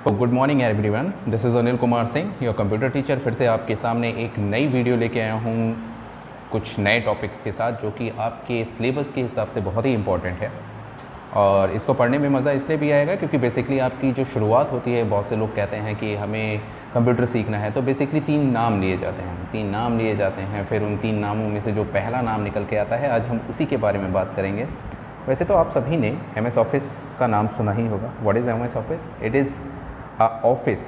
Good morning everyone, this is Anil Kumar Singh, your computer teacher. फिर से आपके सामने एक नई वीडियो लेके आया हूँ कुछ नए टॉपिक्स के साथ, जो कि आपके सिलेबस के हिसाब से बहुत ही इंपॉर्टेंट है। और इसको पढ़ने में मज़ा इसलिए भी आएगा क्योंकि बेसिकली आपकी जो शुरुआत होती है, बहुत से लोग कहते हैं कि हमें कंप्यूटर सीखना है, तो बेसिकली 3 नाम लिए जाते हैं। फिर उन 3 नामों में से जो पहला नाम निकल के आता है, आज हम उसी के बारे में बात करेंगे। वैसे तो आप सभी ने MS ऑफिस का नाम सुना ही होगा। What is MS office? It is a office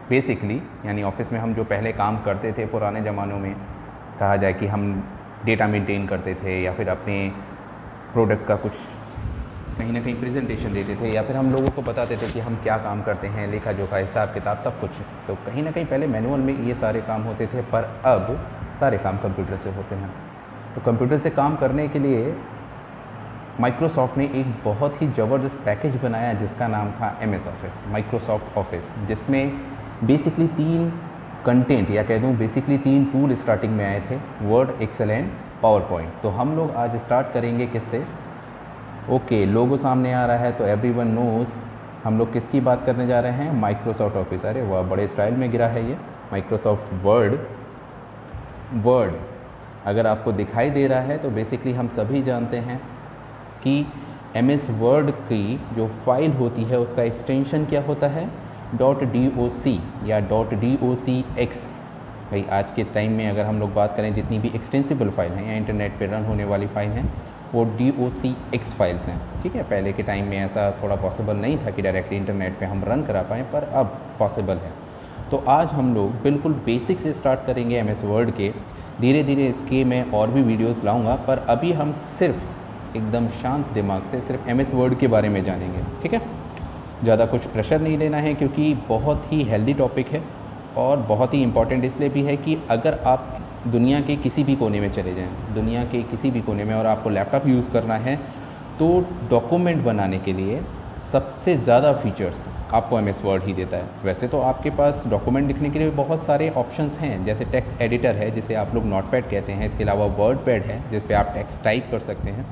basically, यानी ऑफिस में हम जो पहले काम करते थे पुराने ज़मानों में, कहा जाए कि हम डेटा मेंटेन करते थे या फिर अपने प्रोडक्ट का कुछ कहीं ना कहीं प्रेजेंटेशन देते थे, या फिर हम लोगों को बताते थे कि हम क्या काम करते हैं, लेखा जोखा, हिसाब किताब, सब कुछ। तो कहीं ना कहीं पहले मैनुअल में ये सारे काम होते थे, पर अब सारे काम कंप्यूटर से होते हैं। तो कंप्यूटर से काम करने के लिए माइक्रोसॉफ्ट ने एक बहुत ही ज़बरदस्त पैकेज बनाया जिसका नाम था MS ऑफिस, माइक्रोसॉफ्ट ऑफिस, जिसमें बेसिकली 3 कंटेंट या कह दूँ बेसिकली 3 टूल स्टार्टिंग में आए थे, Word, Excel and PowerPoint. तो हम लोग आज स्टार्ट करेंगे किससे? ओके, लोगो सामने आ रहा है तो एवरीवन नोज़ हम लोग किसकी बात करने जा रहे हैं? Microsoft office. अरे वाह, बड़े स्टाइल में गिरा है ये। माइक्रोसॉफ्ट वर्ड अगर आपको दिखाई दे रहा है तो बेसिकली हम सभी जानते हैं कि MS वर्ड की जो फाइल होती है उसका एक्सटेंशन क्या होता है? .doc या .docx। भाई आज के टाइम में अगर हम लोग बात करें, जितनी भी एक्सटेंसिबल फाइल हैं या इंटरनेट पे रन होने वाली फाइल हैं, वो docx फाइल्स हैं। ठीक है, पहले के टाइम में ऐसा थोड़ा पॉसिबल नहीं था कि डायरेक्टली इंटरनेट पे हम रन करा पाएँ, पर अब पॉसिबल है। तो आज हम लोग बिल्कुल बेसिक से स्टार्ट करेंगे MS वर्ड के। धीरे धीरे इसके मैं और भी वीडियोज़ लाऊँगा, पर अभी हम सिर्फ एकदम शांत दिमाग से सिर्फ MS वर्ड के बारे में जानेंगे। ठीक है, ज़्यादा कुछ प्रेशर नहीं लेना है क्योंकि बहुत ही हेल्दी टॉपिक है और बहुत ही इम्पॉर्टेंट इसलिए भी है कि अगर आप दुनिया के किसी भी कोने में चले जाएं, दुनिया के किसी भी कोने में, और आपको लैपटॉप यूज़ करना है, तो डॉक्यूमेंट बनाने के लिए सबसे ज़्यादा फीचर्स आपको MS वर्ड ही देता है। वैसे तो आपके पास डॉक्यूमेंट लिखने के लिए बहुत सारे ऑप्शंस हैं, जैसे टेक्स्ट एडिटर है जिसे आप लोग नोटपैड कहते हैं, इसके अलावा वर्डपैड है जिस पे आप टेक्स्ट टाइप कर सकते हैं।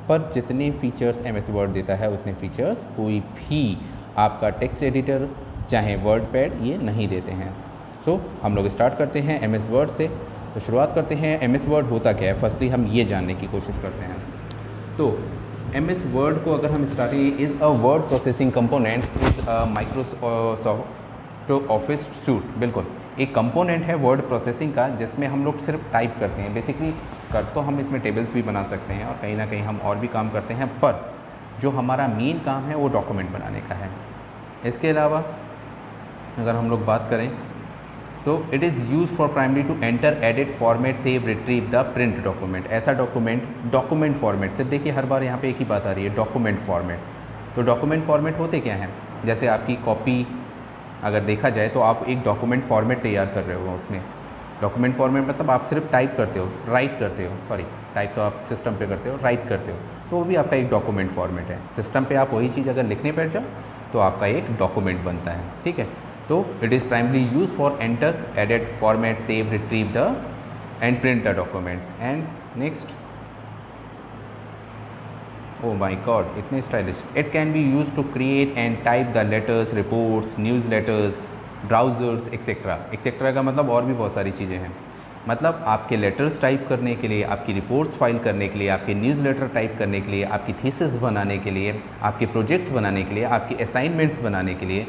पर जितने फीचर्स MS वर्ड देता है उतने फीचर्स कोई भी आपका टेक्स्ट एडिटर चाहे वर्डपैड ये नहीं देते हैं। सो हम लोग स्टार्ट करते हैं MS वर्ड से। तो शुरुआत करते हैं MS वर्ड होता क्या है, फर्स्टली हम ये जानने की कोशिश करते हैं। तो MS वर्ड को अगर हम starting, is a word processing component is Microsoft office suit. बिल्कुल एक कंपोनेंट है वर्ड प्रोसेसिंग का, जिसमें हम लोग सिर्फ टाइप करते हैं। बेसिकली कर तो हम इसमें टेबल्स भी बना सकते हैं और कहीं ना कहीं हम और भी काम करते हैं, पर जो हमारा मेन काम है वो डॉक्यूमेंट बनाने का है। इसके अलावा अगर हम लोग बात करें तो it is use for primary to enter, edit, format, save, retrieve the print document. ऐसा डॉक्यूमेंट फॉर्मेट, सिर्फ देखिए हर बार यहाँ पे एक ही बात आ रही है, डॉक्यूमेंट फॉर्मेट। तो डॉक्यूमेंट फॉर्मेट होते क्या हैं? जैसे आपकी कॉपी अगर देखा जाए तो आप एक डॉक्यूमेंट फॉर्मेट तैयार कर रहे हो। उसमें डॉक्यूमेंट फॉर्मेट मतलब आप सिर्फ टाइप करते हो, राइट करते हो, सॉरी टाइप तो आप सिस्टम पे करते हो, राइट करते हो, तो वो भी आपका एक डॉक्यूमेंट फॉर्मेट है। सिस्टम पे आप वही चीज़ अगर लिखने बैठ जाओ तो आपका एक डॉक्यूमेंट बनता है। ठीक है, तो it is primarily use for enter, edit, format, save, retrieve the and print the documents. And next, oh my god, इतने stylish. It can be use to create and type the letters, reports, newsletters, browsers etcetera. Etcetera का मतलब और भी बहुत सारी चीज़ें हैं। मतलब आपके लेटर्स टाइप करने के लिए, आपकी रिपोर्ट्स फाइल करने के लिए, आपके न्यूज़ लेटर टाइप करने के लिए, आपकी थीसिस बनाने के लिए, आपके प्रोजेक्ट्स बनाने के लिए, आपकी असाइनमेंट्स बनाने के लिए,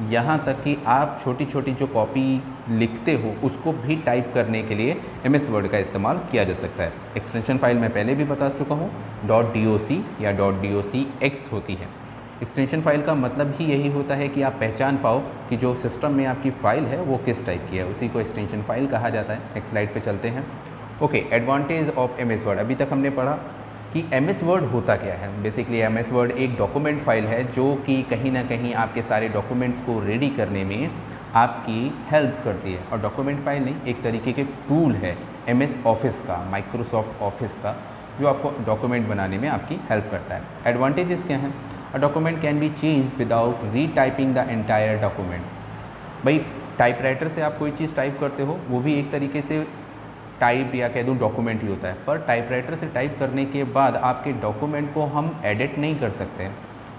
यहाँ तक कि आप छोटी छोटी जो कॉपी लिखते हो उसको भी टाइप करने के लिए MS वर्ड का इस्तेमाल किया जा सकता है। एक्सटेंशन फाइल मैं पहले भी बता चुका हूँ, .doc या .docx होती है। एक्सटेंशन फाइल का मतलब ही यही होता है कि आप पहचान पाओ कि जो सिस्टम में आपकी फ़ाइल है वो किस टाइप की है, उसी को एक्सटेंशन फाइल कहा जाता है। नेक्स्ट स्लाइड पे चलते हैं। Okay, advantage of MS word. अभी तक हमने पढ़ा कि MS वर्ड होता क्या है। बेसिकली MS वर्ड एक डॉक्यूमेंट फाइल है जो कि कहीं ना कहीं आपके सारे डॉक्यूमेंट्स को रेडी करने में आपकी हेल्प करती है। और डॉक्यूमेंट फाइल नहीं, एक तरीके के टूल है MS ऑफिस का, माइक्रोसॉफ्ट ऑफिस का, जो आपको डॉक्यूमेंट बनाने में आपकी हेल्प करता है। एडवांटेजेस क्या हैं? A document can be change without retyping the entire document. भाई टाइपराइटर से आप कोई चीज़ टाइप करते हो, वो भी एक तरीके से टाइप या कह दूँ डॉक्यूमेंट ही होता है, पर टाइपराइटर से टाइप करने के बाद आपके डॉक्यूमेंट को हम एडिट नहीं कर सकते हैं।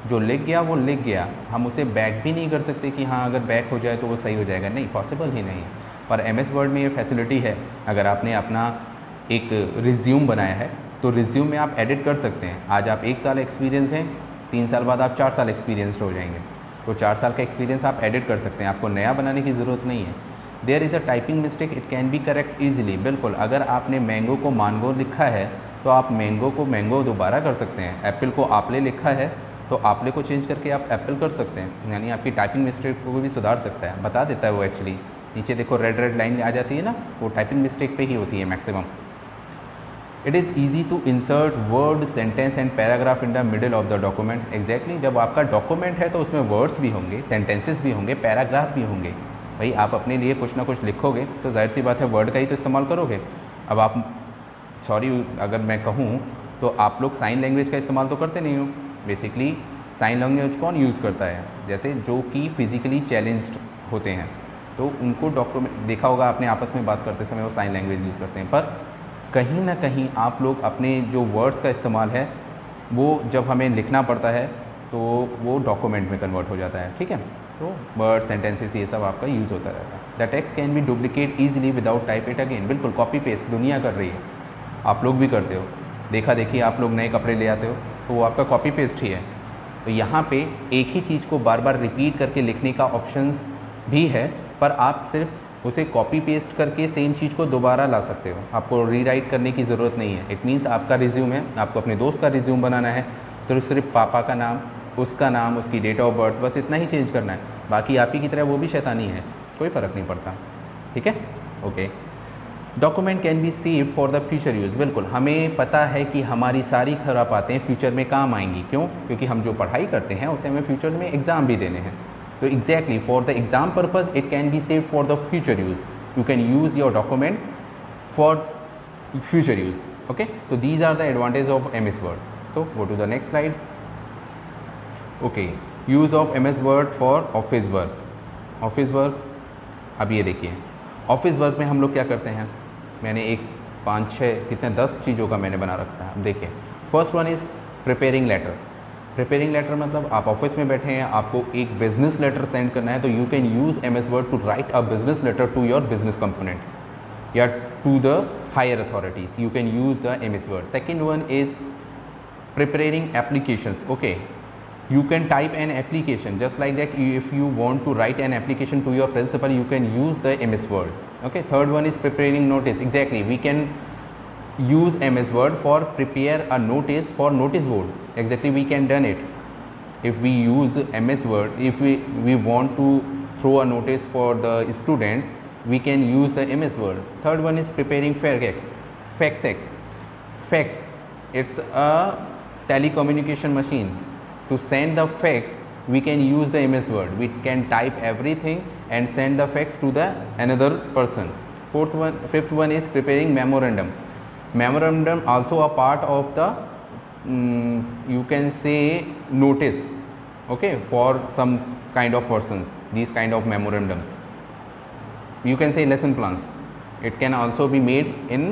जो लिख गया वो लिख गया, हम उसे बैक भी नहीं कर सकते कि हाँ अगर बैक हो जाए तो वो सही हो जाएगा, नहीं, पॉसिबल ही नहीं है। पर MS वर्ड में ये फैसिलिटी है, अगर आपने अपना एक रिज्यूम बनाया है तो रिज्यूम में आप एडिट कर सकते हैं। आज आप 1 साल एक्सपीरियंस हैं, 3 साल बाद आप 4 साल एक्सपीरियंसड हो जाएंगे, तो 4 साल का एक्सपीरियंस आप एडिट कर सकते हैं, आपको नया बनाने की ज़रूरत नहीं है। There is a typing mistake, it can be correct easily. बिल्कुल, अगर आपने मैंगो को मांगो लिखा है तो आप मैंगो को मैंगो दोबारा कर सकते हैं। एप्पल को आपले लिखा है तो आपले को चेंज करके आप एप्पल कर सकते हैं, यानी आपकी टाइपिंग मिस्टेक को भी सुधार सकता है, बता देता है वो एक्चुअली। नीचे देखो रेड लाइन आ जाती है ना, वो टाइपिंग मिस्टेक पे ही होती है maximum. It is easy to insert word, sentence and paragraph in the middle of the document. Exactly, जब आपका डॉक्यूमेंट है तो उसमें वर्ड्स भी होंगे, सेंटेंसेस भी होंगे, पैराग्राफ भी होंगे। भाई आप अपने लिए कुछ ना कुछ लिखोगे तो जाहिर सी बात है वर्ड का ही तो इस्तेमाल करोगे। अब आप, सॉरी अगर मैं कहूँ तो आप लोग साइन लैंग्वेज का इस्तेमाल तो करते नहीं हो। बेसिकली साइन लैंग्वेज कौन यूज़ करता है? जैसे जो कि फिज़िकली चैलेंज्ड होते हैं, तो उनको डॉक्यूमेंट देखा होगा आपने, आपस में बात करते समय वो साइन लैंग्वेज यूज़ करते हैं। पर कहीं ना कहीं आप लोग अपने जो वर्ड्स का इस्तेमाल है वो जब हमें लिखना पड़ता है तो वो डॉक्यूमेंट में कन्वर्ट हो जाता है, ठीक है। तो वर्ड, सेंटेंसेस ये सब आपका यूज़ होता रहता है। The text can be duplicate easily without type it again. बिल्कुल कॉपी पेस्ट दुनिया कर रही है, आप लोग भी करते हो, देखा देखिए आप लोग नए कपड़े ले आते हो तो वो आपका कॉपी पेस्ट ही है। तो यहाँ पे एक ही चीज़ को बार बार रिपीट करके लिखने का ऑप्शंस भी है, पर आप सिर्फ उसे कॉपी पेस्ट करके सेम चीज़ को दोबारा ला सकते हो, आपको रीराइट करने की ज़रूरत नहीं है। इट मीन्स आपका रिज्यूम है, आपको अपने दोस्त का रिज्यूम बनाना है तो सिर्फ पापा का नाम, उसका नाम, उसकी डेट ऑफ बर्थ, बस इतना ही चेंज करना है। बाकी आप ही की तरह वो भी शैतानी है, कोई फ़र्क नहीं पड़ता, ठीक है, okay. Document can be save for the future use. बिल्कुल, हमें पता है कि हमारी सारी खराब बातें फ्यूचर में काम आएंगी। क्यों? क्योंकि हम जो पढ़ाई करते हैं उसे हमें फ्यूचर में एग्ज़ाम भी देने हैं। तो exactly for the exam purpose it can be save for the future use. You can use your document for future use, okay. तो these are the advantage of MS word. So go to the next slide. Okay, use of MS word for office work. Office work, अब ये देखिए office work में हम लोग क्या करते हैं, मैंने एक 5-6 कितने 10 चीज़ों का मैंने बना रखा है। अब देखिए, first one is preparing letter. Preparing letter मतलब आप ऑफिस में बैठे हैं, आपको एक बिजनेस लेटर सेंड करना है, तो you can use MS word to write a business letter to your business component या to the higher authorities. You can use the MS word. Second one is preparing applications. Okay, you can type an application just like that. If you want to write an application to your principal, you can use the MS word. Okay, third one is preparing notice. Exactly, we can use MS word for prepare a notice for notice board. Exactly, we can done it if we use MS word. If we want to throw a notice for the students, we can use the MS word. Third one is preparing fax. It's a telecommunication machine. To send the fax, we can use the MS word. We can type everything and send the fax to the another person. Fifth one is preparing memorandum. Memorandum also a part of the you can say notice, okay, for some kind of persons. These kind of memorandums, you can say lesson plans. It can also be made in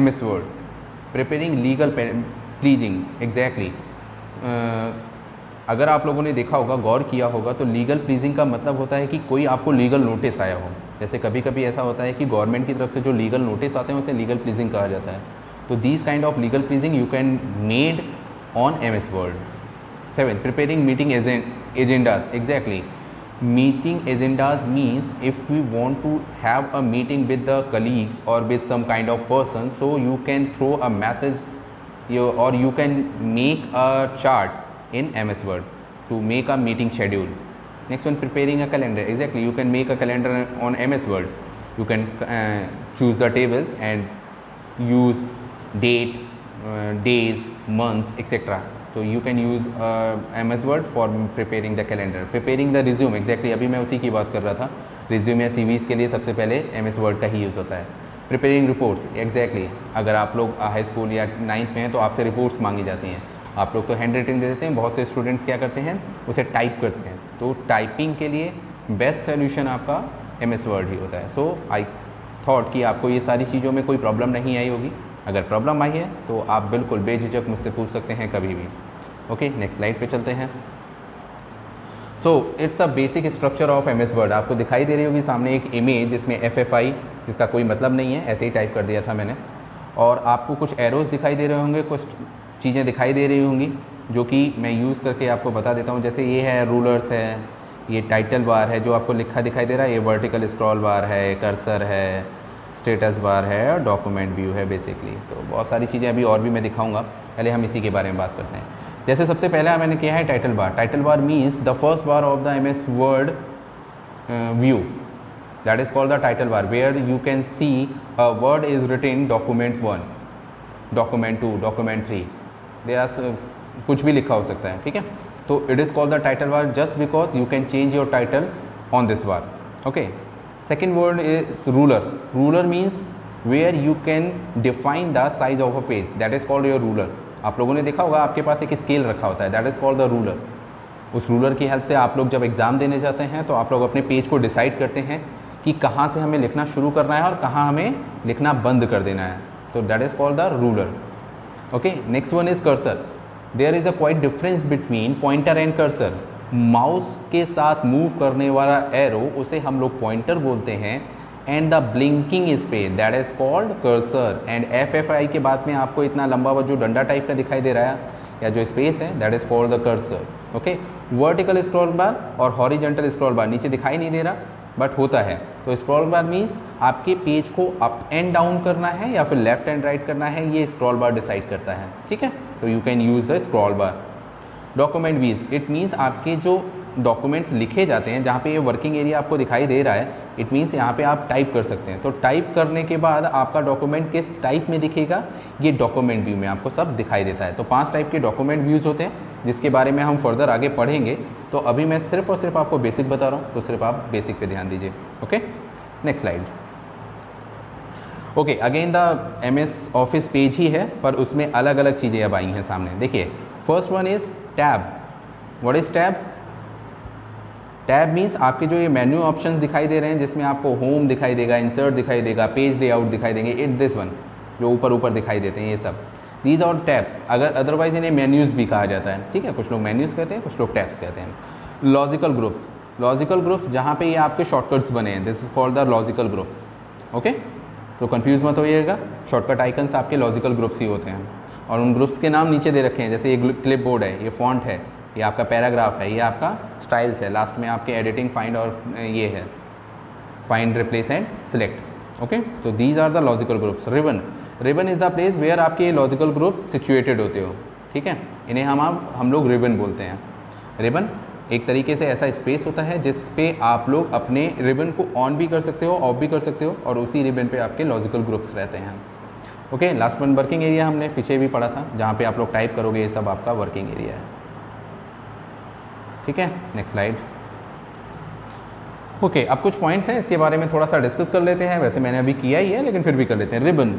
MS word. Preparing legal pleading. Exactly. अगर आप लोगों ने देखा होगा, गौर किया होगा, तो legal pleasing का मतलब होता है कि कोई आपको लीगल नोटिस आया हो। जैसे कभी कभी ऐसा होता है कि गवर्नमेंट की तरफ से जो लीगल नोटिस आते हैं उसे लीगल प्लीजिंग कहा जाता है। तो these kind of legal pleading you can made on MS word. 7, preparing meeting agendas. Exactly, meeting agendas means if we want to have a meeting with the colleagues और with some kind of person, so you can throw a message or you can make a chart in MS word to make a meeting schedule. Next one, preparing a calendar. Exactly, you can make a calendar on MS word. You can choose the tables and use date, days, months, etc. So you can use MS word for preparing the calendar. Preparing the resume. Exactly, अभी मैं उसी की बात कर रहा था। resume या CVs के लिए सबसे पहले MS word का ही यूज़ होता है। Preparing reports. एग्जैक्टली, अगर आप लोग हाई स्कूल या 9th में हैं तो आपसे रिपोर्ट्स मांगी जाती हैं। आप लोग तो हैंड राइटिंग दे देते हैं, बहुत से स्टूडेंट्स क्या करते हैं, उसे टाइप करते हैं। तो टाइपिंग के लिए बेस्ट सोल्यूशन आपका MS वर्ड ही होता है। सो आई थॉट कि आपको ये सारी चीज़ों में कोई प्रॉब्लम नहीं आई होगी। अगर प्रॉब्लम आई है तो आप बिल्कुल बेझिझक मुझसे पूछ सकते हैं कभी भी। ओके, नेक्स्ट स्लाइड पे चलते हैं। So it's a basic structure of M S Word. आपको दिखाई दे रही होगी सामने एक इमेज जिसमें FFI, इसका कोई मतलब नहीं है, ऐसे ही टाइप कर दिया था मैंने। और आपको कुछ एरोज़ दिखाई दे रहे होंगे, कुछ चीज़ें दिखाई दे रही होंगी जो कि मैं यूज़ करके आपको बता देता हूँ। जैसे ये है रूलर्स है, ये टाइटल बार है जो आपको लिखा दिखाई दे रहा है, ये वर्टिकल स्क्रॉल बार है, कर्सर है, स्टेटस बार है और डॉक्यूमेंट व्यू है बेसिकली। तो बहुत सारी चीज़ें अभी और भी मैं दिखाऊंगा, पहले हम इसी के बारे में बात करते हैं। जैसे सबसे पहला मैंने किया है title bar. Title bar means the first bar of the MS Word view, that is called the title bar, where you can see a word is written document 1, document 2, document 3, there are कुछ भी लिखा हो सकता है, ठीक है। तो it is called the title bar just because you can change your title on this bar. Okay, second word is ruler. Ruler means where you can define the size of a page, that is called your ruler. आप लोगों ने देखा होगा आपके पास एक scale रखा होता है, that is called the ruler. उस रूलर की हेल्प से आप लोग जब एग्ज़ाम देने जाते हैं तो आप लोग अपने पेज को डिसाइड करते हैं कि कहाँ से हमें लिखना शुरू करना है और कहाँ हमें लिखना बंद कर देना है, तो that is called the ruler. Okay, next one is cursor. There is a quite difference between pointer and cursor. Mouse के साथ मूव करने वाला एरो, उसे हम लोग पॉइंटर बोलते हैं, and the blinking space that is called cursor. And FFI के बाद में आपको इतना लंबा जो डंडा टाइप का दिखाई दे रहा है या जो स्पेस है, that is called the cursor. Okay, vertical scroll बार और हॉरिजॉन्टल स्क्रॉल बार, नीचे दिखाई नहीं दे रहा बट होता है। तो स्क्रॉल बार मीन्स आपके पेज को अप एंड डाउन करना है या फिर लेफ्ट एंड राइट करना है, ये स्क्रॉल बार डिसाइड करता है, ठीक है। तो you can use the scroll bar. Document views, it means आपके जो डॉक्यूमेंट्स लिखे जाते हैं, जहाँ पे ये वर्किंग एरिया आपको दिखाई दे रहा है, इट मीन्स यहाँ पे आप टाइप कर सकते हैं। तो टाइप करने के बाद आपका डॉक्यूमेंट किस टाइप में दिखेगा, ये डॉक्यूमेंट व्यू में आपको सब दिखाई देता है। तो 5 टाइप के डॉक्यूमेंट व्यूज़ होते हैं जिसके बारे में हम फर्दर आगे पढ़ेंगे। तो अभी मैं सिर्फ और सिर्फ आपको बेसिक बता रहा हूँ, तो सिर्फ आप बेसिक पे ध्यान दीजिए। Okay, next slide. Okay, again the MS office page ही है पर उसमें अलग अलग चीज़ें अब आई हैं सामने। देखिए, first one is tab. What is tab? Tab means आपके जो ये मेन्यू ऑप्शंस दिखाई दे रहे हैं जिसमें आपको होम दिखाई देगा, इंसर्ट दिखाई देगा, पेज लेआउट दिखाई देंगे, इट दिस वन जो ऊपर ऊपर दिखाई देते हैं, ये सब दीज और टैब्स। अगर अदरवाइज इन्हें मेन्यूज़ भी कहा जाता है, ठीक है। कुछ लोग मेन्यूज़ कहते हैं, कुछ लोग टैब्स कहते हैं। लॉजिकल ग्रुप्स, लॉजिकल ग्रुप्स जहाँ पे ये आपके शॉर्टकट्स बने हैं, this is called the logical groups. Okay, तो कंफ्यूज मत होइएगा, शॉर्टकट आइकन्स आपके लॉजिकल ग्रुप्स ही होते हैं और उन ग्रुप्स के नाम नीचे दे रखे हैं। जैसे ये क्लिप बोर्ड है, ये फॉन्ट है, ये आपका पैराग्राफ है, ये आपका स्टाइल्स है, लास्ट में आपके एडिटिंग, फाइंड और ये है find, replace and select. Okay, तो these are the logical groups. Ribbon, ribbon is the place where आपके लॉजिकल ग्रुप सिचुएटेड होते हो, ठीक है। इन्हें हम लोग रिबन बोलते हैं। रिबन एक तरीके से ऐसा स्पेस होता है जिस पे आप लोग अपने रिबन को ऑन भी कर सकते हो, ऑफ भी कर सकते हो, और उसी रिबन पे आपके लॉजिकल ग्रुप्स रहते हैं। Okay, last one working area हमने पीछे भी पढ़ा था, जहाँ पे आप लोग टाइप करोगे, ये सब आपका वर्किंग एरिया है, ठीक है। Next slide. ओके, अब कुछ पॉइंट्स हैं, इसके बारे में थोड़ा सा डिस्कस कर लेते हैं। वैसे मैंने अभी किया ही है लेकिन फिर भी कर लेते हैं। रिबन,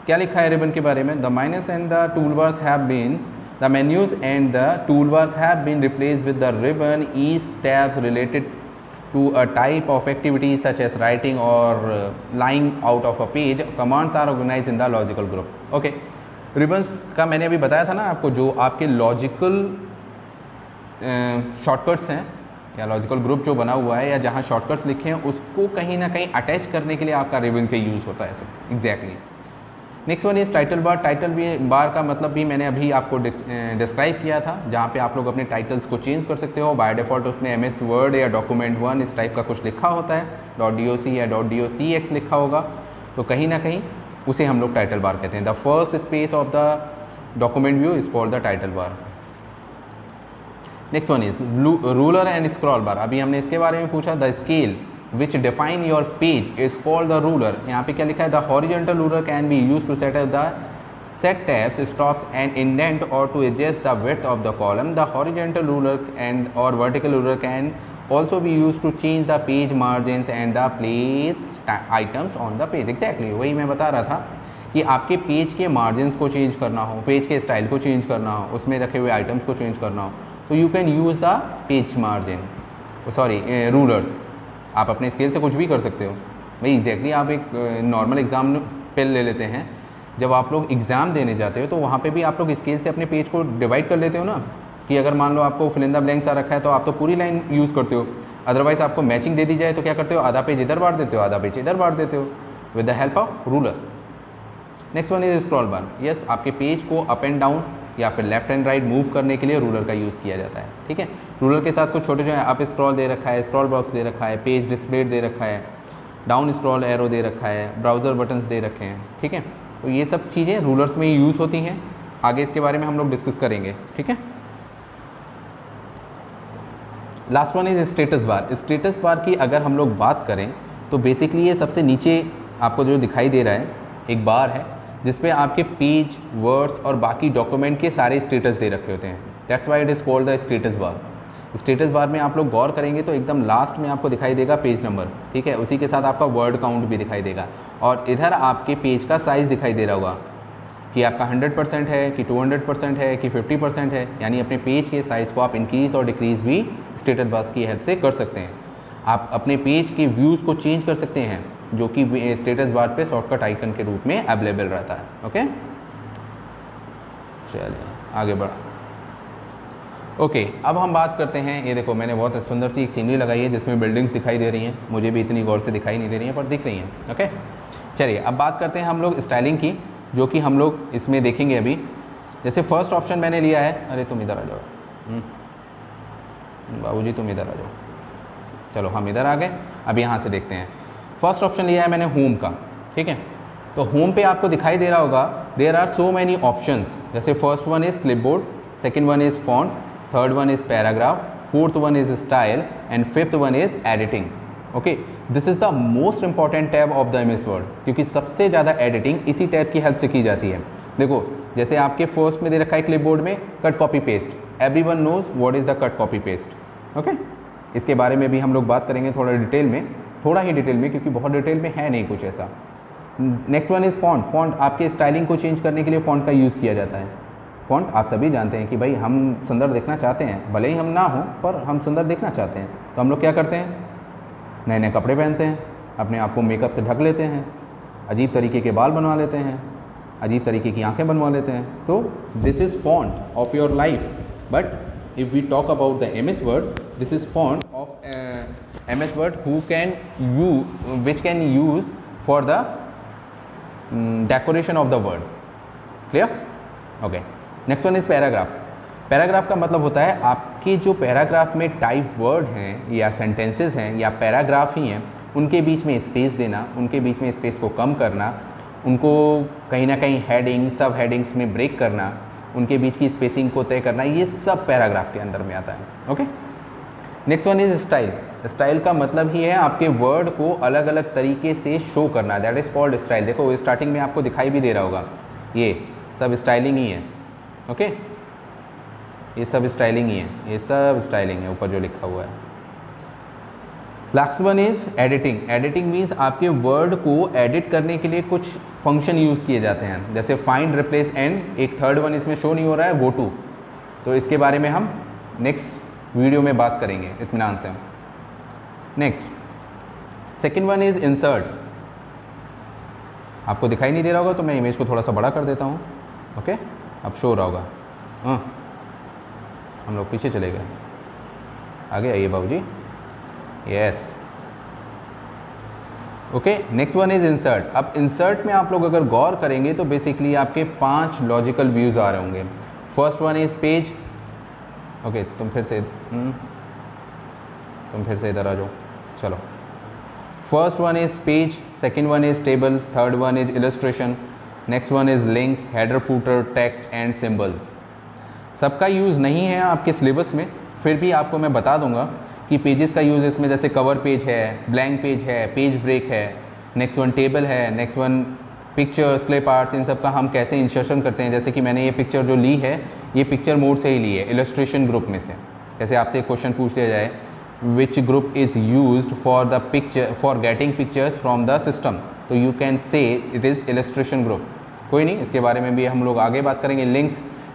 क्या लिखा है रिबन के बारे में? The menus and the toolbars have been, the menus and the toolbars have been replaced with the ribbon. Each tabs related to a type of activity such as writing or lying out of a page. Commands are organized in the logical group. Okay, ribbons का मैंने अभी बताया था ना आपको, जो आपके logical shortcuts हैं या लॉजिकल ग्रुप जो बना हुआ है या जहाँ शॉर्टकट्स लिखे हैं उसको कहीं ना कहीं अटैच करने के लिए आपका रिबन का यूज़ होता है ऐसे exactly. Next one is title bar. Title बार का मतलब भी मैंने अभी आपको डिस्क्राइब किया था, जहाँ पे आप लोग अपने टाइटल्स को चेंज कर सकते हो। बाय डिफ़ॉल्ट उसमें MS वर्ड या डॉक्यूमेंट 1 इस टाइप का कुछ लिखा होता है, .doc या .docx लिखा होगा, तो कहीं ना कहीं उसे हम लोग टाइटल बार कहते हैं। The first space of the document view is called the title bar. Next one is ruler and scroll बार। अभी हमने इसके बारे में पूछा। The scale which define your page is called the ruler. यहाँ पे क्या लिखा है? The horizontal ruler can be used to set up the set tabs, stops and indent or to adjust the width of the column. The horizontal ruler and or vertical ruler can also be used to change the page margins and the place items on the page. Exactly वही मैं बता रहा था कि आपके page के margins को change करना हो, पेज के स्टाइल को चेंज करना हो, उसमें रखे हुए आइटम्स को चेंज करना हो, तो you can use the page margin, sorry rulers. आप अपने स्केल से कुछ भी कर सकते हो भाई। एग्जैक्टली आप एक नॉर्मल एग्जाम पेन ले लेते हैं, जब आप लोग एग्ज़ाम देने जाते हो तो वहाँ पे भी आप लोग स्केल से अपने पेज को डिवाइड कर लेते हो ना, कि अगर मान लो आपको फिल इन द ब्लैंक्स आ रखा है तो आप तो पूरी लाइन यूज़ करते हो, अदरवाइज़ आपको मैचिंग दे दी जाए तो क्या करते हो, आधा पेज इधर बांट देते हो, आधा पेज इधर बांट देते हो with the help of ruler. Next one is scroll bar. Yes, आपके पेज को अप एंड डाउन या फिर लेफ्ट एंड राइट मूव करने के लिए रूलर का यूज़ किया जाता है। ठीक है, रूलर के साथ कुछ छोटे जो अप स्क्रॉल दे रखा है, स्क्रॉल बॉक्स दे रखा है, पेज डिस्प्ले दे रखा है, डाउन स्क्रॉल एरो दे रखा है, ब्राउज़र बटन्स दे रखे हैं। ठीक है, तो ये सब चीज़ें रूलर्स में यूज़ होती हैं। आगे इसके बारे में हम लोग डिस्कस करेंगे। ठीक है, last one is status bar. Status bar की अगर हम लोग बात करें तो बेसिकली ये सबसे नीचे आपको जो दिखाई दे रहा है एक बार है जिसपे आपके पेज, वर्ड्स और बाकी डॉक्यूमेंट के सारे स्टेटस दे रखे होते हैं। That's why it is called the status bar. Status bar में आप लोग गौर करेंगे तो एकदम लास्ट में आपको दिखाई देगा पेज नंबर। ठीक है, उसी के साथ आपका वर्ड काउंट भी दिखाई देगा और इधर आपके पेज का साइज़ दिखाई दे रहा होगा कि आपका 100% है कि 200% है कि 50% है। यानी अपने पेज के साइज़ को आप इंक्रीज़ और डिक्रीज़ भी स्टेटस बार की हेल्प से कर सकते हैं। आप अपने पेज के व्यूज़ को चेंज कर सकते हैं जो कि स्टेटस बार पे शॉर्टकट आइकन के रूप में अवेलेबल रहता है। ओके, चलिए आगे बढ़ा। ओके, अब हम बात करते हैं, ये देखो मैंने बहुत सुंदर सी एक सीनरी लगाई है जिसमें बिल्डिंग्स दिखाई दे रही हैं, मुझे भी इतनी गौर से दिखाई नहीं दे रही हैं पर दिख रही हैं। ओके, चलिए अब बात करते हैं हम लोग स्टाइलिंग की, जो कि हम लोग इसमें देखेंगे अभी। जैसे फर्स्ट ऑप्शन मैंने लिया है, अरे तुम इधर आ जाओ बाबूजी, तुम इधर आ जाओ। चलो हम इधर आ गए। अब यहाँ से देखते हैं, फर्स्ट ऑप्शन लिया है मैंने होम का। ठीक है, तो होम पे आपको दिखाई दे रहा होगा there are so many options. जैसे first one is clipboard, second one is font, third one is paragraph, fourth one is style and fifth one is editing. Okay, this is the most important tab of the MS word, क्योंकि सबसे ज़्यादा editing इसी tab की help से की जाती है। देखो जैसे आपके फर्स्ट में दे रखा है क्लिपबोर्ड में cut copy paste, everyone knows what is the cut copy paste. Okay, इसके बारे में भी हम लोग बात करेंगे थोड़ा डिटेल में, थोड़ा ही डिटेल में, क्योंकि बहुत डिटेल में है नहीं कुछ ऐसा। Next one is font. Font आपके स्टाइलिंग को चेंज करने के लिए फॉन्ट का यूज़ किया जाता है। फॉन्ट आप सभी जानते हैं कि भाई हम सुंदर दिखना चाहते हैं, भले ही हम ना हों पर हम सुंदर दिखना चाहते हैं, तो हम लोग क्या करते हैं, नए नए कपड़े पहनते हैं, अपने आप को मेकअप से ढक लेते हैं, अजीब तरीके के बाल बनवा लेते हैं, अजीब तरीके की आंखें बनवा लेते हैं। तो this is font of your life. But if we talk about the MS Word, this is font of MS Word which can use for the decoration of the word. Clear? Okay. Next one is paragraph. Paragraph का मतलब होता है आपके जो paragraph में type word हैं या sentences हैं या पैराग्राफ ही हैं, उनके बीच में स्पेस देना, उनके बीच में स्पेस को कम करना, उनको कहीं ना कहीं हेडिंग, सब हेडिंग्स में ब्रेक करना, उनके बीच की स्पेसिंग को तय करना, ये सब पैराग्राफ के अंदर में आता है। Okay, next one is style. Style का मतलब ही है आपके वर्ड को अलग अलग तरीके से शो करना, दैट इज़ कॉल्ड स्टाइल। देखो स्टार्टिंग में आपको दिखाई भी दे रहा होगा, ये सब स्टाइलिंग ही है। ओके, ये सब स्टाइलिंग ही है, ये सब स्टाइलिंग है ऊपर जो लिखा हुआ है। Last one is editing. Editing means आपके वर्ड को एडिट करने के लिए कुछ फंक्शन यूज़ किए जाते हैं, जैसे फाइंड, रिप्लेस, एंड। एक थर्ड वन इसमें शो नहीं हो रहा है, गो टू। तो इसके बारे में हम नेक्स्ट वीडियो में बात करेंगे इत्मीनान से। Next second one is insert. आपको दिखाई नहीं दे रहा होगा तो मैं इमेज को थोड़ा सा बड़ा कर देता हूँ। ओके, अब शो हो रहा होगा। हम लोग पीछे चले गए, आगे आइए बाबूजी। Yes, okay. Next one is insert. अब इंसर्ट में आप लोग अगर गौर करेंगे तो बेसिकली आपके 5 लॉजिकल व्यूज़ आ रहे होंगे। First one is page. Okay, तुम फिर से इधर आ जाओ। चलो, first one is page, second one is table, third one is illustration, next one is link, header, footer, text and symbols. सबका यूज़ नहीं है आपके सिलेबस में, फिर भी आपको मैं बता दूंगा कि पेजेस का यूज़ इसमें जैसे कवर पेज है, ब्लैंक पेज है, पेज ब्रेक है, नेक्स्ट वन टेबल है, next one pictures, clip arts, इन सब का हम कैसे इंसर्शन करते हैं। जैसे कि मैंने ये पिक्चर जो ली है, ये पिक्चर मोड से ही ली है, इलस्ट्रेशन ग्रुप में से। जैसे आपसे एक क्वेश्चन पूछ लिया जाए, which group is used for the picture for getting pictures from the system, तो you can say it is illustration group. कोई नहीं, इसके बारे में भी हम लोग आगे बात करेंगे।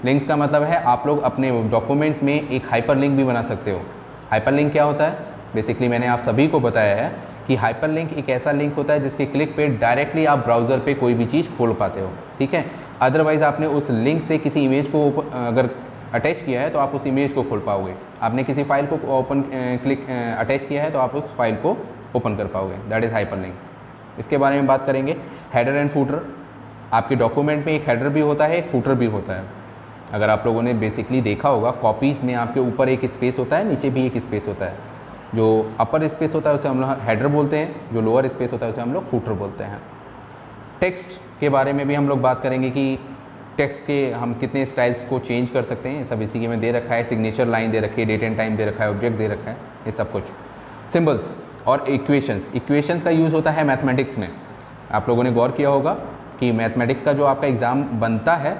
लिंक्स का मतलब है आप लोग अपने डॉक्यूमेंट में एक हाइपर लिंक भी बना सकते हो। हाइपर लिंक क्या होता है? बेसिकली मैंने आप सभी को बताया है कि हाइपरलिंक एक ऐसा लिंक होता है जिसके क्लिक पे डायरेक्टली आप ब्राउज़र पे कोई भी चीज़ खोल पाते हो, ठीक है। अदरवाइज़ आपने उस लिंक से किसी इमेज को अगर अटैच किया है तो आप उस इमेज को खोल पाओगे, आपने किसी फाइल को ओपन अटैच किया है तो आप उस फाइल को ओपन कर पाओगे, दैट इज़ हाइपरलिंक। इसके बारे में बात करेंगे। हेडर एंड फूटर, आपके डॉक्यूमेंट में एक हेडर भी होता है, एक फूटर भी होता है। अगर आप लोगों ने बेसिकली देखा होगा, कॉपीज़ में आपके ऊपर एक स्पेस होता है, नीचे भी एक स्पेस होता है। जो अपर स्पेस होता है उसे हम लोग हेडर बोलते हैं, जो लोअर स्पेस होता है उसे हम लोग फूटर बोलते हैं। टेक्स्ट के बारे में भी हम लोग बात करेंगे कि टेक्स्ट के हम कितने स्टाइल्स को चेंज कर सकते हैं, सब इसी के में दे रखा है। सिग्नेचर लाइन दे रखी है, डेट एंड टाइम दे रखा है, ऑब्जेक्ट दे रखा है, ये सब कुछ। सिंबल्स और इक्वेशंस, इक्वेशंस का यूज़ होता है मैथमेटिक्स में। आप लोगों ने गौर किया होगा कि मैथमेटिक्स का जो आपका एग्ज़ाम बनता है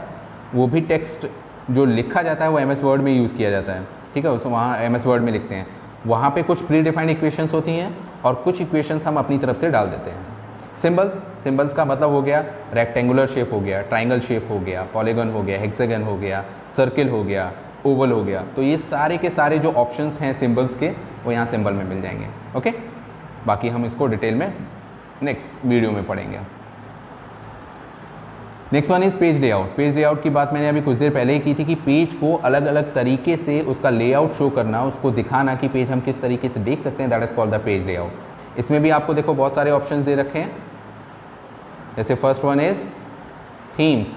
वो भी टेक्स्ट जो लिखा जाता है वो MS वर्ड में यूज़ किया जाता है, ठीक है। उसको वहाँ MS वर्ड में लिखते हैं, वहाँ पे कुछ प्री डिफाइंड इक्वेशंस होती हैं और कुछ इक्वेशंस हम अपनी तरफ से डाल देते हैं। सिंबल्स का मतलब हो गया रेक्टेंगुलर शेप हो गया, ट्राइंगल शेप हो गया, पॉलीगन हो गया, हेक्सागन हो गया, सर्किल हो गया, ओवल हो गया। तो ये सारे के सारे जो ऑप्शंस हैं सिंबल्स के वो यहाँ सिंबल में मिल जाएंगे, ओके। बाकी हम इसको डिटेल में नेक्स्ट वीडियो में पढ़ेंगे। Next one is page layout. Page layout की बात मैंने अभी कुछ देर पहले ही की थी कि पेज को अलग अलग तरीके से उसका लेआउट शो करना, उसको दिखाना कि पेज हम किस तरीके से देख सकते हैं, that is called the page layout. इसमें भी आपको देखो बहुत सारे ऑप्शंस दे रखे हैं, जैसे first one is themes,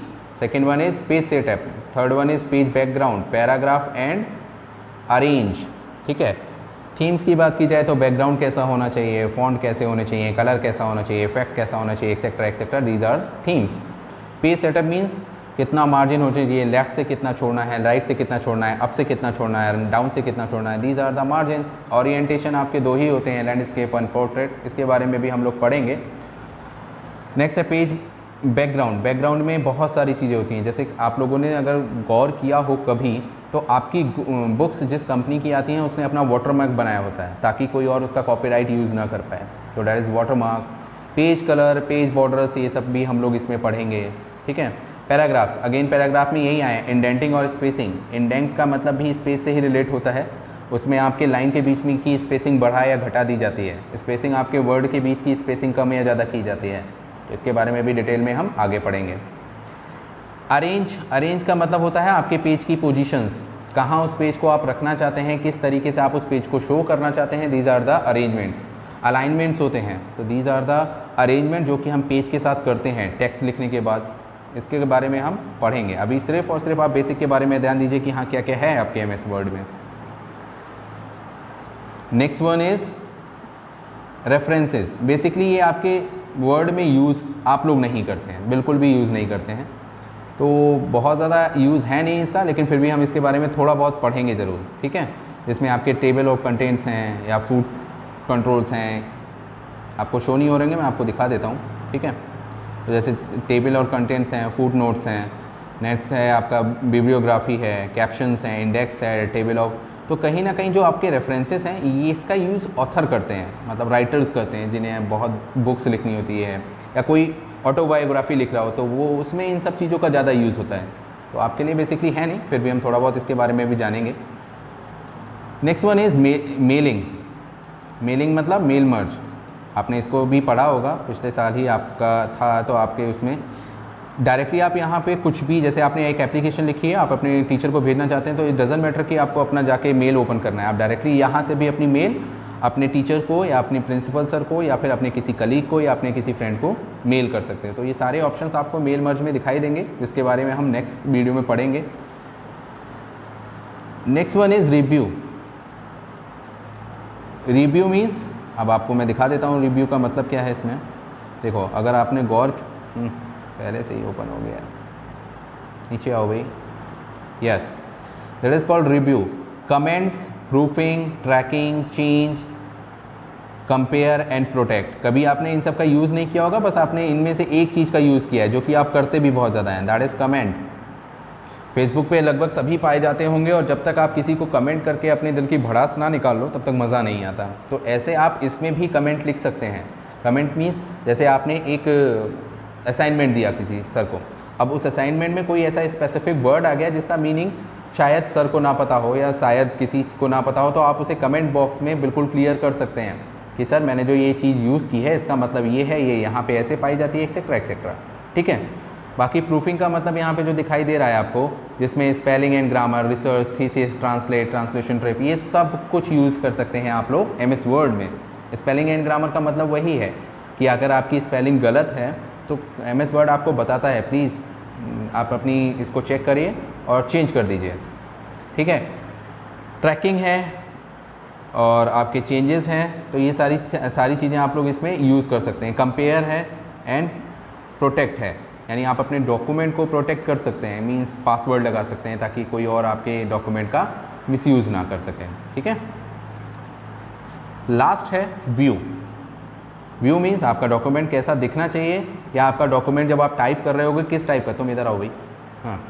second one is page setup, third one is page background, paragraph and arrange, ठीक है। थीम्स की बात की जाए तो बैकग्राउंड कैसा होना चाहिए, फॉन्ट कैसे होने चाहिए, कलर कैसा होना चाहिए, इफेक्ट कैसा होना चाहिए, etcetera etcetera, these are theme. Page setup means कितना मार्जिन होना चाहिए, लेफ्ट से कितना छोड़ना है, राइट से कितना छोड़ना है, अप से कितना छोड़ना है, डाउन से कितना छोड़ना है, these are the margin. Orientation आपके दो ही होते हैं, लैंडस्केप एंड पोर्ट्रेट, इसके बारे में भी हम लोग पढ़ेंगे। नेक्स्ट है पेज बैकग्राउंड। बैकग्राउंड में बहुत सारी चीज़ें होती हैं, जैसे आप लोगों ने अगर गौर किया हो कभी तो आपकी बुक्स जिस कंपनी की आती हैं उसने अपना वाटरमार्क बनाया होता है ताकि कोई और उसका कॉपीराइट यूज़ ना कर पाए, तो that is watermark. Page colour, page borders, ये सब भी हम लोग इसमें पढ़ेंगे, ठीक है। पैराग्राफ्स, अगेन पैराग्राफ में यही आए, इंडेंटिंग और स्पेसिंग। इंडेंट का मतलब भी स्पेस से ही रिलेट होता है, उसमें आपके लाइन के बीच में की स्पेसिंग बढ़ा या घटा दी जाती है, स्पेसिंग आपके वर्ड के बीच की स्पेसिंग कम या ज़्यादा की जाती है, तो इसके बारे में भी डिटेल में हम आगे पढ़ेंगे। अरेंज का मतलब होता है आपके पेज की पोजीशंस, कहाँ उस पेज को आप रखना चाहते हैं, किस तरीके से आप उस पेज को शो करना चाहते हैं, these are the arrangements. Alignments होते हैं, तो दीज आर द अरेंजमेंट जो कि हम पेज के साथ करते हैं टेक्स्ट लिखने के बाद, इसके बारे में हम पढ़ेंगे। अभी सिर्फ और सिर्फ आप बेसिक के बारे में ध्यान दीजिए कि हाँ क्या क्या है आपके MS वर्ड में। Next one is references. Basically ये आपके वर्ड में यूज़ आप लोग नहीं करते हैं, बिल्कुल भी यूज़ नहीं करते हैं, तो बहुत ज़्यादा यूज़ है नहीं इसका, लेकिन फिर भी हम इसके बारे में थोड़ा बहुत पढ़ेंगे ज़रूर, ठीक है। जिसमें आपके टेबल ऑफ कंटेंट्स हैं या फूड कंट्रोल्स हैं, आपको शो नहीं हो रहेंगे, मैं आपको दिखा देता हूँ, ठीक है। तो जैसे टेबल और कंटेंट्स हैं, फूड नोट्स हैं, नेट्स है, आपका बिब्लियोग्राफी है, कैप्शंस हैं, इंडेक्स है, टेबल ऑफ, तो कहीं ना कहीं जो आपके रेफरेंसेस हैं ये इसका यूज़ ऑथर करते हैं, मतलब राइटर्स करते हैं जिन्हें बहुत बुक्स लिखनी होती है या कोई ऑटोबायोग्राफी लिख रहा हो तो वो उसमें इन सब चीज़ों का ज़्यादा यूज़ होता है, तो आपके लिए बेसिकली है नहीं, फिर भी हम थोड़ा बहुत इसके बारे में भी जानेंगे। Next one is mailing. Mailing मतलब मेल मर्ज, आपने इसको भी पढ़ा होगा, पिछले साल ही आपका था, तो आपके उसमें डायरेक्टली आप यहाँ पे कुछ भी, जैसे आपने एक एप्लीकेशन लिखी है, आप अपने टीचर को भेजना चाहते हैं, तो इट डजंट मैटर कि आपको अपना जाके मेल ओपन करना है, आप डायरेक्टली यहाँ से भी अपनी मेल अपने टीचर को या अपने प्रिंसिपल सर को या फिर अपने किसी कलीग को या अपने किसी फ्रेंड को मेल कर सकते हैं। तो ये सारे ऑप्शंस आपको मेल मर्ज में दिखाई देंगे, जिसके बारे में हम नेक्स्ट वीडियो में पढ़ेंगे। Next one is review. Review means, अब आपको मैं दिखा देता हूँ रिव्यू का मतलब क्या है इसमें। देखो, अगर आपने गौर, पहले से ही ओपन हो गया, नीचे आओ भाई, yes, that is called review. Comments, proofing, tracking, change, compare and protect. कभी आपने इन सब का यूज़ नहीं किया होगा, बस आपने इनमें से एक चीज़ का यूज़ किया है जो कि आप करते भी बहुत ज़्यादा हैं, दैट इज़ कमेंट। फेसबुक पे लगभग सभी पाए जाते होंगे, और जब तक आप किसी को कमेंट करके अपने दिल की भड़ास ना निकाल लो तब तक मज़ा नहीं आता। तो ऐसे आप इसमें भी कमेंट लिख सकते हैं। कमेंट मीन्स जैसे आपने एक असाइनमेंट दिया किसी सर को, अब उस असाइनमेंट में कोई ऐसा स्पेसिफिक वर्ड आ गया जिसका मीनिंग शायद सर को ना पता हो या शायद किसी को ना पता हो, तो आप उसे कमेंट बॉक्स में बिल्कुल क्लियर कर सकते हैं कि सर मैंने जो ये चीज़ यूज़ की है इसका मतलब ये है, ये यहाँ पे ऐसे पाई जाती है, एक्सेट्रा एक्सेट्रा। ठीक है, बाकी प्रूफिंग का मतलब यहाँ पे जो दिखाई दे रहा है आपको, जिसमें spelling and grammar, research, thesis, translate, translation trip, ये सब कुछ यूज़ कर सकते हैं आप लोग MS वर्ड में। स्पेलिंग एंड ग्रामर का मतलब वही है कि अगर आपकी स्पेलिंग गलत है तो MS वर्ड आपको बताता है, प्लीज़ आप अपनी इसको चेक करिए और चेंज कर दीजिए। ठीक है, ट्रैकिंग है और आपके चेंजेस हैं, तो ये सारी चीज़ें आप लोग इसमें यूज़ कर सकते हैं। कंपेयर है एंड प्रोटेक्ट है, यानी आप अपने डॉक्यूमेंट को प्रोटेक्ट कर सकते हैं, मींस पासवर्ड लगा सकते हैं ताकि कोई और आपके डॉक्यूमेंट का मिसयूज़ ना कर सके। ठीक है, लास्ट है व्यू। व्यू मीन्स आपका डॉक्यूमेंट कैसा दिखना चाहिए, या आपका डॉक्यूमेंट जब आप टाइप कर रहे होगे किस टाइप का, तुम इधर आओ भाई, हाँ,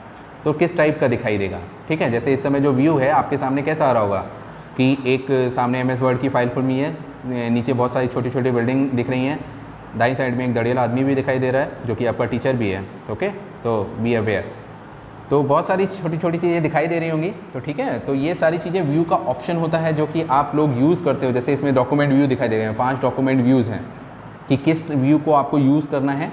तो किस टाइप का दिखाई देगा। ठीक है, जैसे इस समय जो व्यू है आपके सामने कैसा आ रहा होगा कि एक सामने MS वर्ड की फाइल खुली है, नीचे बहुत सारी छोटी छोटी बिल्डिंग दिख रही हैं, दाईं साइड में एक दड़ियाला आदमी भी दिखाई दे रहा है जो कि आपका टीचर भी है। Okay, so be aware. तो बहुत सारी छोटी छोटी चीज़ें दिखाई दे रही होंगी, तो ठीक है, तो ये सारी चीज़ें व्यू का ऑप्शन होता है जो कि आप लोग यूज़ करते हो। जैसे इसमें डॉक्यूमेंट व्यू दिखाई दे रहे हैं, 5 डॉक्यूमेंट व्यूज़ हैं कि किस व्यू को आपको यूज़ करना है,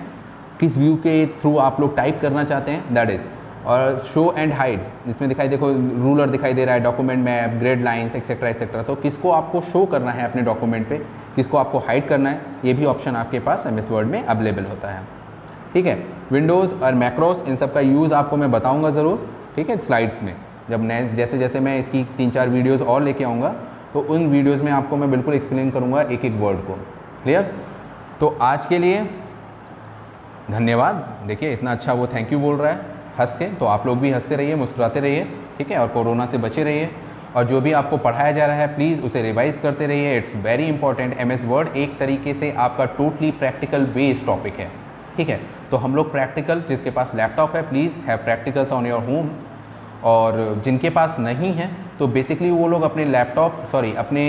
किस व्यू के थ्रू आप लोग टाइप करना चाहते हैं, दैट इज़। और शो एंड हाइड, इसमें दिखाई देखो रूलर दिखाई दे रहा है, document map, grade lines, etcetera etcetera. तो किसको आपको शो करना है अपने डॉक्यूमेंट पे, किसको आपको हाइड करना है, ये भी ऑप्शन आपके पास MS वर्ड में अवेलेबल होता है। ठीक है, विंडोज़ और मैक्रोस, इन सब का यूज़ आपको मैं बताऊँगा ज़रूर। ठीक है, स्लाइड्स में जब जैसे जैसे मैं इसकी 3-4 वीडियोज़ और लेके आऊँगा तो उन वीडियोज़ में आपको मैं बिल्कुल एक्सप्लेन करूँगा एक एक वर्ड को। क्लियर? तो आज के लिए धन्यवाद। देखिए इतना अच्छा वो थैंक यू बोल रहा है हंस के, तो आप लोग भी हंसते रहिए, मुस्कुराते रहिए। ठीक है, और कोरोना से बचे रहिए, और जो भी आपको पढ़ाया जा रहा है प्लीज़ उसे रिवाइज करते रहिए। It's very important. MS word एक तरीके से आपका टोटली प्रैक्टिकल बेस्ड टॉपिक है। ठीक है, तो हम लोग प्रैक्टिकल, जिसके पास लैपटॉप है please have practicals on your home, और जिनके पास नहीं है तो बेसिकली वो लोग अपने अपने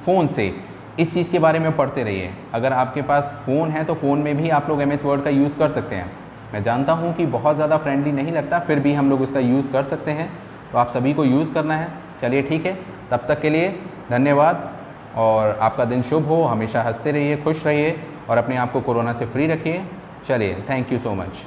फ़ोन से इस चीज़ के बारे में पढ़ते रहिए। अगर आपके पास फ़ोन है तो फ़ोन में भी आप लोग MS वर्ड का यूज़ कर सकते हैं। मैं जानता हूँ कि बहुत ज़्यादा फ्रेंडली नहीं लगता, फिर भी हम लोग उसका यूज़ कर सकते हैं, तो आप सभी को यूज़ करना है। चलिए ठीक है, तब तक के लिए धन्यवाद, और आपका दिन शुभ हो। हमेशा हंसते रहिए, खुश रहिए, और अपने आप को कोरोना से फ्री रखिए। चलिए, थैंक यू सो मच।